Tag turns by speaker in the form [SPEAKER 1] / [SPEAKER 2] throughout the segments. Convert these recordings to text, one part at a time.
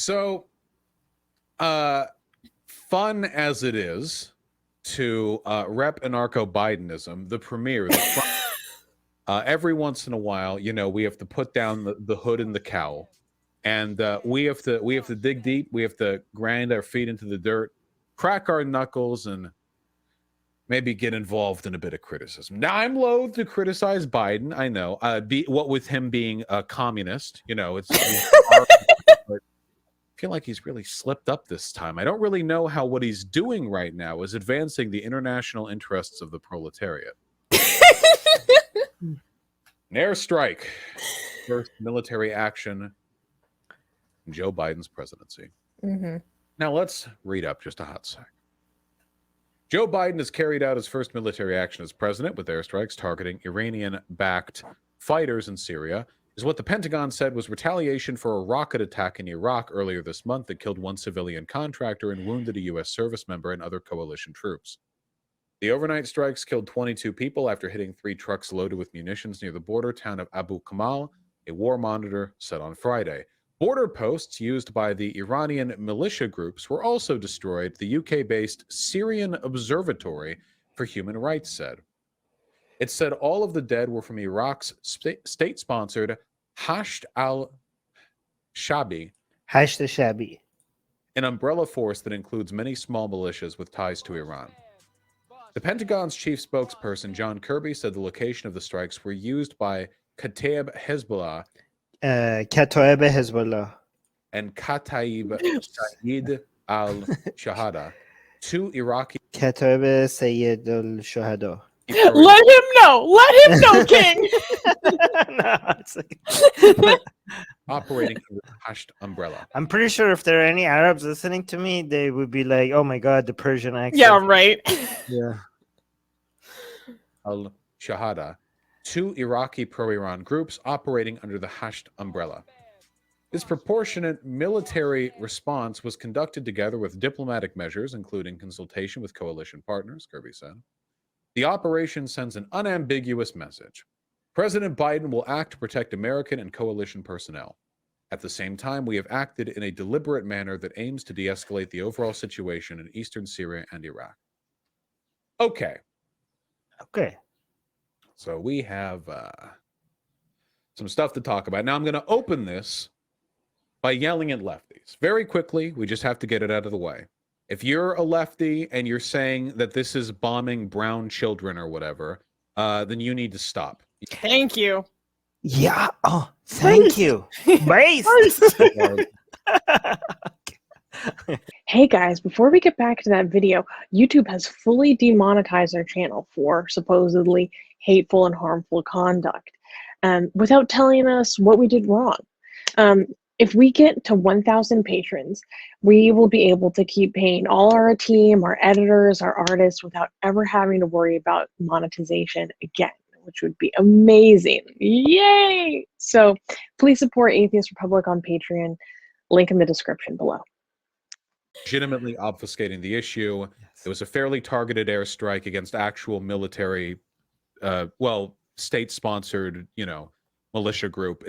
[SPEAKER 1] So, fun as it is to rep anarcho-Bidenism, the premier, every once in a while, we have to put down the hood and the cowl, and we have to dig deep. We have to grind our feet into the dirt, crack our knuckles, and maybe get involved in a bit of criticism. Now, I'm loath to criticize Biden. I know, what with him being a communist, it's but I feel like he's really slipped up this time. I don't really know how what he's doing right now is advancing the international interests of the proletariat. An airstrike, first military action in Joe Biden's presidency.
[SPEAKER 2] Mm-hmm.
[SPEAKER 1] Now let's read up just a hot sec. Joe Biden has carried out his first military action as president with airstrikes targeting Iranian-backed fighters in Syria, is what the Pentagon said was retaliation for a rocket attack in Iraq earlier this month that killed one civilian contractor and wounded a U.S. service member and other coalition troops. The overnight strikes killed 22 people after hitting 3 trucks loaded with munitions near the border town of Abu Kamal, a war monitor said on Friday. Border posts used by the Iranian militia groups were also destroyed, the UK-based Syrian Observatory for Human Rights said. It said all of the dead were from Iraq's state-sponsored Hashd al-Shabi, an umbrella force that includes many small militias with ties to Iran. The Pentagon's chief spokesperson, John Kirby, said the location of the strikes were used by Kataib Hezbollah and Kataib Sayyid al-Shahada, 2 Iraqi...
[SPEAKER 3] Kataib Sayyid al-Shahada.
[SPEAKER 2] Let him know, King.
[SPEAKER 3] No, it's like...
[SPEAKER 1] operating under the Hashd umbrella.
[SPEAKER 3] I'm pretty sure if there are any Arabs listening to me, they would be like, "Oh my God, the Persian accent."
[SPEAKER 2] Yeah, right.
[SPEAKER 3] Yeah.
[SPEAKER 1] Al-Shahada, 2 Iraqi pro-Iran groups operating under the Hashd umbrella. This proportionate military response was conducted together with diplomatic measures, including consultation with coalition partners, Kirby said. The operation sends an unambiguous message. President Biden will act to protect American and coalition personnel. At the same time, we have acted in a deliberate manner that aims to de-escalate the overall situation in eastern Syria and Iraq. Okay. So we have some stuff to talk about. Now I'm going to open this by yelling at lefties. Very quickly, we just have to get it out of the way. If you're a lefty and you're saying that this is bombing brown children or whatever, then you need to stop.
[SPEAKER 2] Thank you.
[SPEAKER 3] Yeah. Oh, thank you.
[SPEAKER 2] Hey guys, before we get back to that video, YouTube has fully demonetized our channel for supposedly hateful and harmful conduct, without telling us what we did wrong. If we get to 1,000 patrons, we will be able to keep paying all our team, our editors, our artists without ever having to worry about monetization again, which would be amazing. Yay! So please support Atheist Republic on Patreon. Link in the description below.
[SPEAKER 1] Legitimately obfuscating the issue. It was a fairly targeted airstrike against actual military, state-sponsored, militia group.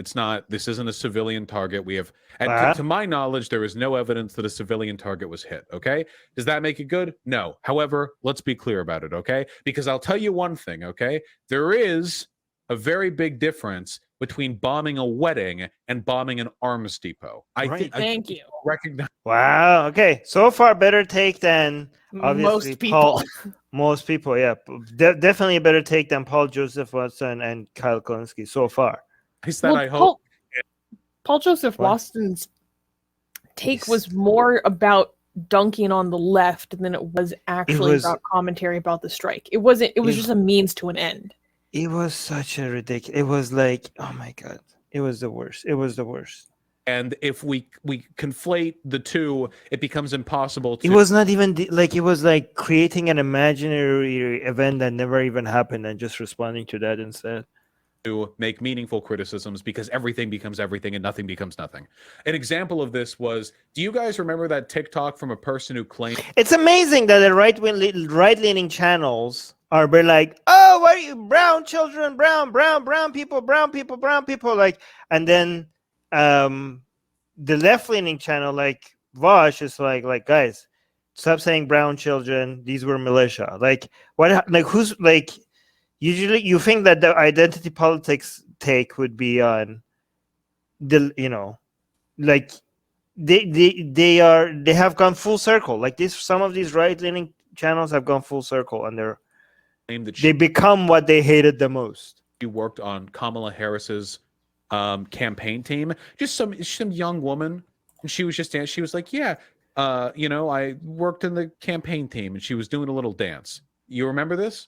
[SPEAKER 1] This isn't a civilian target. We have, and to my knowledge, there is no evidence that a civilian target was hit, okay? Does that make it good? No. However, let's be clear about it, okay? Because I'll tell you one thing, okay? There is a very big difference between bombing a wedding and bombing an arms depot.
[SPEAKER 2] Thank you.
[SPEAKER 1] Recognize.
[SPEAKER 3] Wow. Okay. So far, better take than obviously
[SPEAKER 2] Most people.
[SPEAKER 3] Most people, yeah. Definitely a better take than Paul Joseph Watson and Kyle Kalinske so far.
[SPEAKER 1] I hope.
[SPEAKER 2] Paul Joseph Watson's take was more about dunking on the left than it was actually about commentary about the strike. It was just a means to an end.
[SPEAKER 3] It was such a ridiculous. It was like, oh my God, it was the worst. It was the worst.
[SPEAKER 1] And if we conflate the two, it becomes impossible to...
[SPEAKER 3] It was not even it was like creating an imaginary event that never even happened and just responding to that instead.
[SPEAKER 1] To make meaningful criticisms because everything becomes everything and nothing becomes nothing. An example of this was, do you guys remember that TikTok from a person who claimed...
[SPEAKER 3] It's amazing that the right-leaning channels are like, oh, why are you brown children, brown people, like, and then the left-leaning channel like Vaush is like guys, stop saying brown children. These were militia. Like what? Like who's like? Usually, you think that the identity politics take would be on the like they have gone full circle. Like some of these right-leaning channels have gone full circle, and they become what they hated the most.
[SPEAKER 1] You worked on Kamala Harris's campaign team, just some young woman, and she was like, yeah, I worked in the campaign team, and she was doing a little dance. You remember this?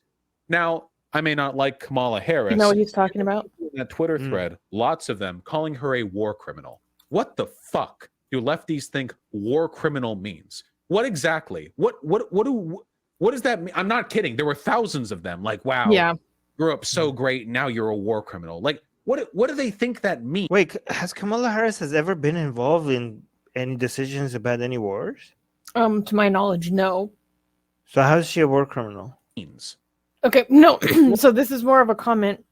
[SPEAKER 1] Now, I may not like Kamala Harris.
[SPEAKER 2] You know what he's talking about?
[SPEAKER 1] In that Twitter thread, lots of them calling her a war criminal. What the fuck do lefties think war criminal means? What exactly? What does that mean? I'm not kidding. There were thousands of them. Like, wow,
[SPEAKER 2] Yeah.
[SPEAKER 1] grew up so great, now you're a war criminal. Like, what do they think that means?
[SPEAKER 3] Wait, has Kamala Harris ever been involved in any decisions about any wars?
[SPEAKER 2] To my knowledge, no.
[SPEAKER 3] So how is she a war criminal?
[SPEAKER 2] Okay, no. So this is more of a comment.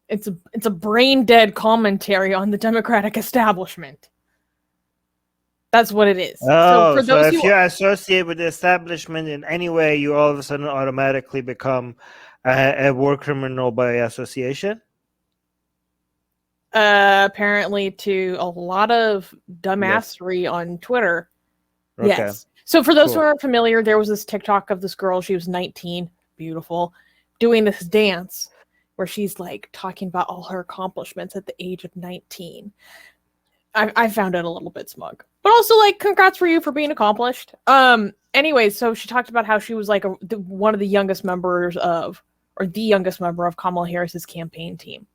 [SPEAKER 2] It's a brain dead commentary on the Democratic establishment. That's what it is.
[SPEAKER 3] Oh, so if you associate with the establishment in any way, you all of a sudden automatically become a war criminal by association?
[SPEAKER 2] Apparently to a lot of dumbassery on Twitter. Okay. Yes. So for those who aren't familiar, there was this TikTok of this girl. She was 19, beautiful, doing this dance where she's like talking about all her accomplishments at the age of 19. I found it a little bit smug, but also like, congrats for you for being accomplished. Anyways, so she talked about how she was like one of the youngest members of, or the youngest member of Kamala Harris's campaign team.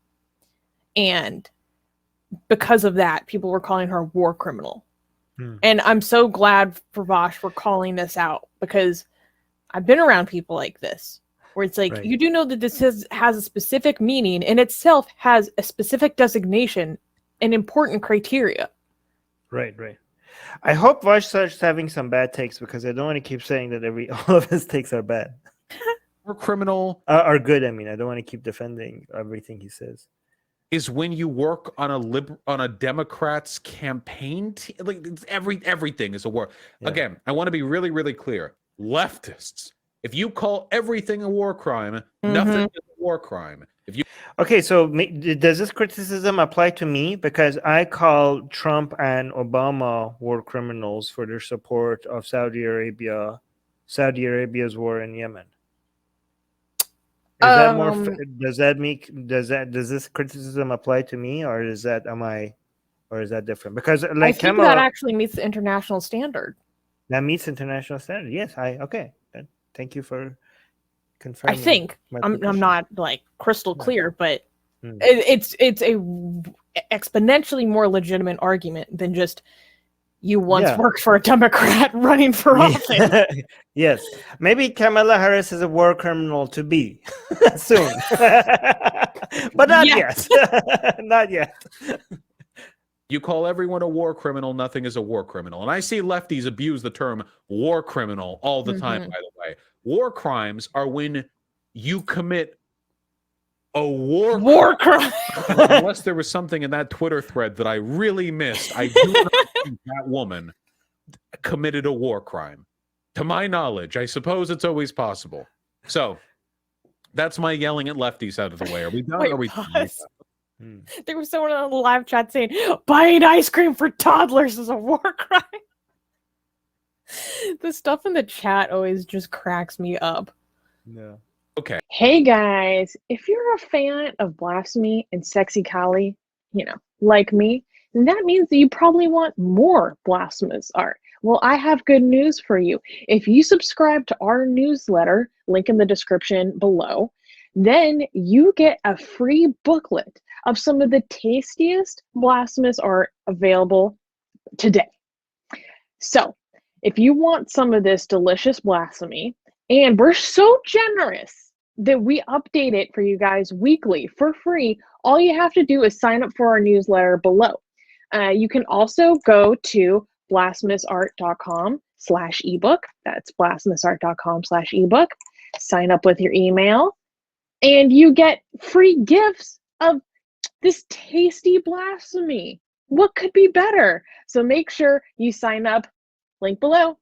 [SPEAKER 2] And because of that, people were calling her a war criminal. And I'm so glad for Vaush for calling this out, because I've been around people like this, where it's like, you do know that this has a specific meaning and itself has a specific designation and important criteria.
[SPEAKER 3] Right. I hope Vaush starts having some bad takes, because I don't want to keep saying that all of his takes are bad.
[SPEAKER 1] Or criminal.
[SPEAKER 3] Are good, I mean. I don't want to keep defending everything he says.
[SPEAKER 1] Is when you work on a Democrat's campaign team. Like, everything is a war. Yeah. Again, I want to be really, really clear. Leftists, if you call everything a war crime, nothing is a war crime.
[SPEAKER 3] Okay, so does this criticism apply to me? Because I call Trump and Obama war criminals for their support of Saudi Arabia's war in Yemen. Does this criticism apply to me, or is that different? Because like
[SPEAKER 2] I think that actually meets the international standard.
[SPEAKER 3] That meets international standard. Yes, okay. Thank you for confirming.
[SPEAKER 2] I think I'm not like crystal clear, but it's a exponentially more legitimate argument than just you once worked for a Democrat running for office.
[SPEAKER 3] Yes, maybe Kamala Harris is a war criminal to be soon, but not yet. Not yet.
[SPEAKER 1] You call everyone a war criminal, nothing is a war criminal. And I see lefties abuse the term war criminal all the time, by the way. War crimes are when you commit a war crime. Unless there was something in that Twitter thread that I really missed, I do not think that woman committed a war crime. To my knowledge, I suppose it's always possible. So that's my yelling at lefties out of the way. Are we done?
[SPEAKER 2] Wait,
[SPEAKER 1] or are we done?
[SPEAKER 2] There was someone on the live chat saying buying ice cream for toddlers is a war crime. The stuff in the chat always just cracks me up.
[SPEAKER 3] Yeah.
[SPEAKER 1] Okay.
[SPEAKER 2] Hey guys, if you're a fan of blasphemy and sexy Kali, like me, then that means that you probably want more blasphemous art. Well, I have good news for you. If you subscribe to our newsletter, link in the description below, then you get a free booklet of some of the tastiest blasphemous art available today. So, if you want some of this delicious blasphemy, and we're so generous that we update it for you guys weekly for free, all you have to do is sign up for our newsletter below. You can also go to blasphemousart.com/ebook. That's blasphemousart.com/ebook. Sign up with your email, and you get free gifts of this tasty blasphemy. What could be better? So make sure you sign up. Link below.